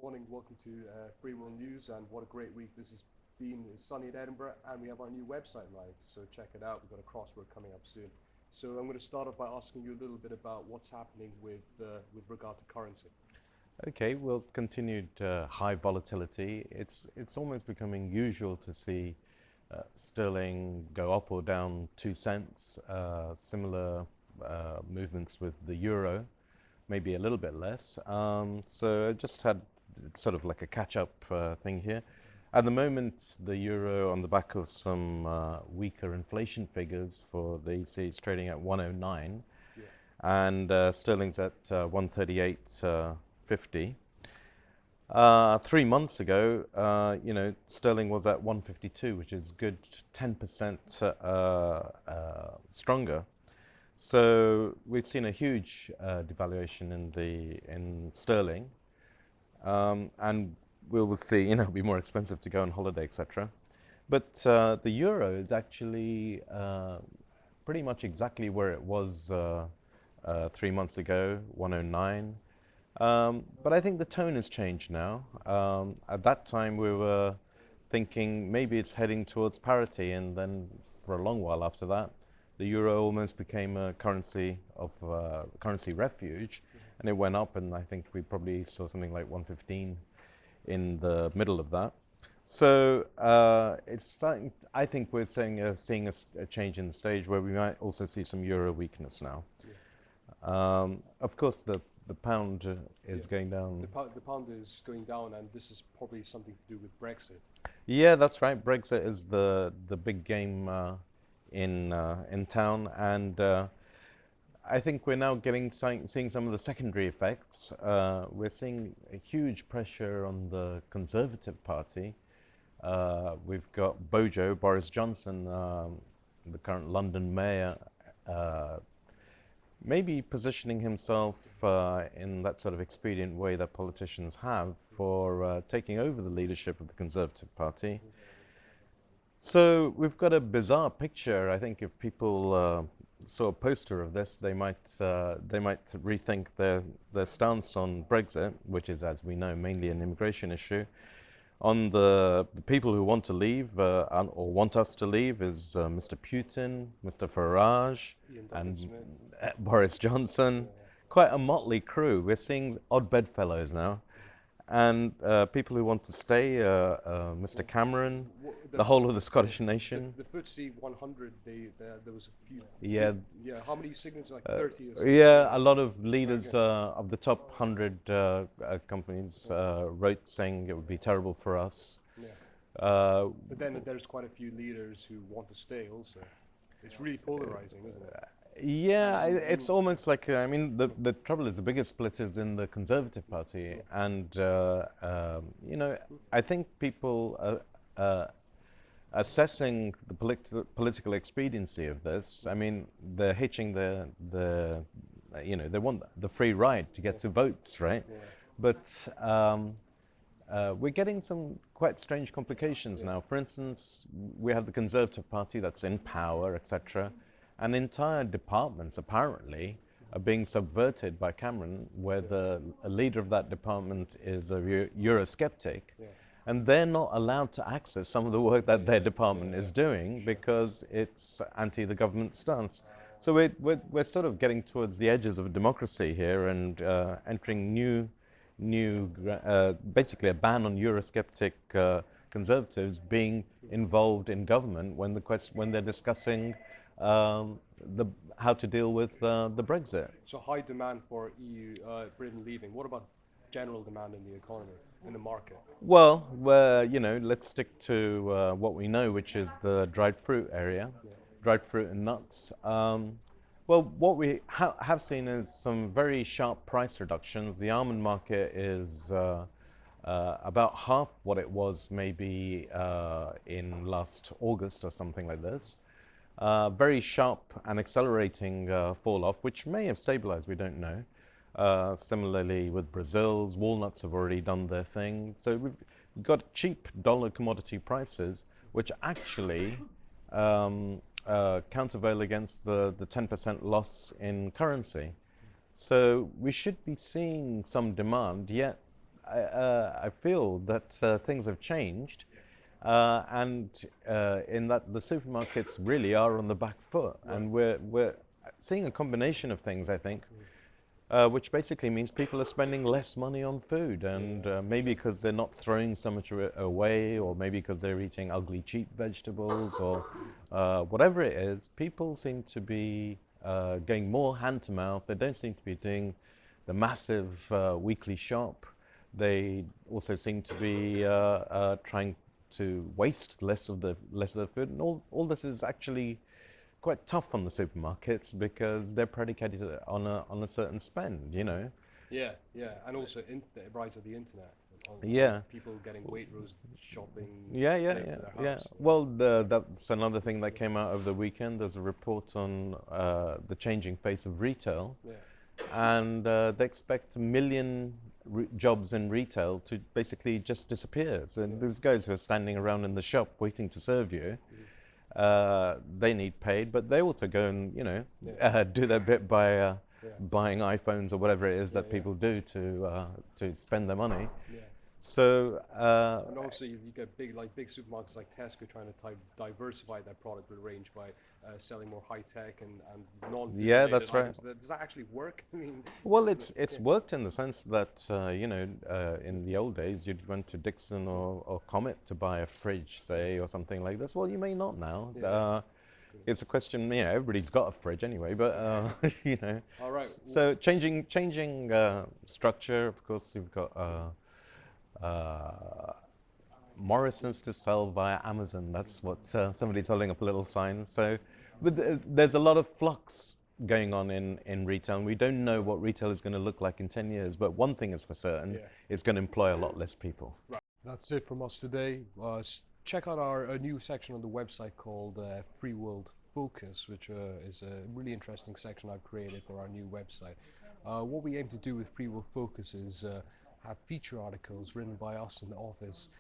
morning. Welcome to Freeworld News, and what a great week this has been. It's sunny in Edinburgh, and we have our new website live, so check it out. We've got a crossword coming up soon. So I'm going to start off by asking you a little bit about what's happening with regard to currency. Okay, well, continued high volatility. It's almost becoming usual to see sterling go up or down 2 cents. Similar movements with the euro, maybe a little bit less. So I just had sort of like a catch-up thing here. At the moment, the euro, on the back of some weaker inflation figures for the EC, is trading at 109, Yeah. and sterling's at 138.50. 3 months ago, sterling was at 152, which is good 10% stronger. So we've seen a huge devaluation in sterling, and we will see. It'll be more expensive to go on holiday, etc. But the euro is actually pretty much exactly where it was 3 months ago, 109. But I think the tone has changed now. At that time, we were thinking maybe it's heading towards parity, and then for a long while after that, the euro almost became a currency refuge, and it went up, and I think we probably saw something like 115 in the middle of that. So it's starting. I think we're seeing a change in the stage where we might also see some euro weakness now. Yeah. Of course, the pound is going down. The pound is going down, and this is probably something to do with Brexit. Yeah, that's right. Brexit is the big game in town, and I think we're now seeing some of the secondary effects. We're seeing a huge pressure on the Conservative Party. We've got Boris Johnson, the current London mayor, maybe positioning himself in that sort of expedient way that politicians have for taking over the leadership of the Conservative Party. So we've got a bizarre picture. I think if people saw a poster of this, they might rethink their stance on Brexit, which is, as we know, mainly an immigration issue. On the people who want to leave or want us to leave is Mr. Putin, Mr. Farage, and Boris Johnson. Quite a motley crew. We're seeing odd bedfellows now. And people who want to stay, Mr. Cameron, the whole of the Scottish nation. The FTSE 100, there was a few. Yeah. Yeah, how many signatures? Like 30 or something? Yeah, a lot of leaders of the top 100 companies wrote saying it would be terrible for us. Yeah. But then there's quite a few leaders who want to stay also. It's really polarizing, isn't it? Yeah, it's almost like, I mean, the trouble is the biggest split is in the Conservative Party. And, I think people assessing the political expediency of this, I mean, they're hitching they want the free ride to get to votes, right? Yeah. But we're getting some quite strange complications now. For instance, we have the Conservative Party that's in power, etc. And entire departments, apparently, are being subverted by Cameron, where the leader of that department is a Eurosceptic. Yeah. And they're not allowed to access some of the work that their department is doing because it's anti the government stance. So we're sort of getting towards the edges of democracy here and entering basically a ban on Eurosceptic conservatives being involved in government when they're discussing how to deal with the Brexit. So high demand for Britain leaving. What about general demand in the economy, in the market? Well, let's stick to what we know, which is the dried fruit area, dried fruit and nuts. Well, what we have seen is some very sharp price reductions. The almond market is about half what it was maybe in last August or something like this. Very sharp and accelerating fall off, which may have stabilized, we don't know. Similarly with Brazil's, walnuts have already done their thing. So we've got cheap dollar commodity prices, which actually countervail against the 10% loss in currency. So we should be seeing some demand, yet I feel that things have changed, and in that the supermarkets really are on the back foot, and we're seeing a combination of things, I think, which basically means people are spending less money on food, and maybe because they're not throwing so much away, or maybe because they're eating ugly, cheap vegetables, or whatever it is, people seem to be going more hand to mouth. They don't seem to be doing the massive weekly shop. They also seem to be trying to waste less of the food, and all this is actually quite tough on the supermarkets because they're predicated on a certain spend, you know. Yeah, yeah, and also the rise of the internet, Yeah, people getting Waitrose shopping yeah, delivered to their yeah. house. Well, that's another thing that came out over the weekend. There's a report on the changing face of retail, Yeah, and they expect a million jobs in retail to basically just disappear. So these guys who are standing around in the shop waiting to serve you, they need paid, but they also go and, you know, do their bit by yeah, buying iPhones or whatever it is that yeah, people do to spend their money. yeah. So And also, you get big supermarkets like Tesco trying to diversify their product range by selling more high tech and non-food yeah, related that's right. items. Does that actually work? I mean, Well, it's worked in the sense that you know, in the old days you'd went to Dixon or Comet to buy a fridge, say, or something like this. Well, you may not now. yeah. It's a question. You know, everybody's got a fridge anyway, but you know. All right. So changing structure. Of course, you've got Morrison's to sell via Amazon. That's what somebody's holding up a little sign. So, but there's a lot of flux going on in retail, and we don't know what retail is going to look like in 10 years. But one thing is for certain, it's going to employ a lot less people. Right. That's it from us today. Check out our new section on the website called Freeworld Focus, which is a really interesting section I've created for our new website. What we aim to do with Freeworld Focus is have feature articles written by us in the office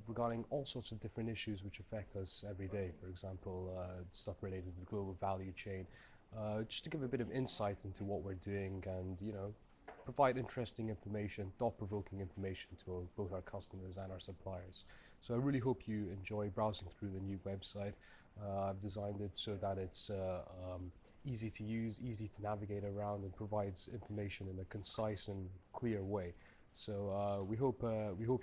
regarding all sorts of different issues which affect us every day. For example, stuff related to the global value chain, just to give a bit of insight into what we're doing and, you know, provide interesting information, thought-provoking information to both our customers and our suppliers. So I really hope you enjoy browsing through the new website. I've designed it so that it's easy to use, easy to navigate around, and provides information in a concise and clear way. So we hope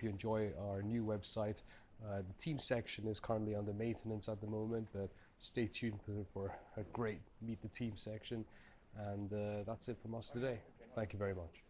you enjoy our new website. The team section is currently under maintenance at the moment, but stay tuned for a great Meet the Team section. And that's it from us today. Thank you very much.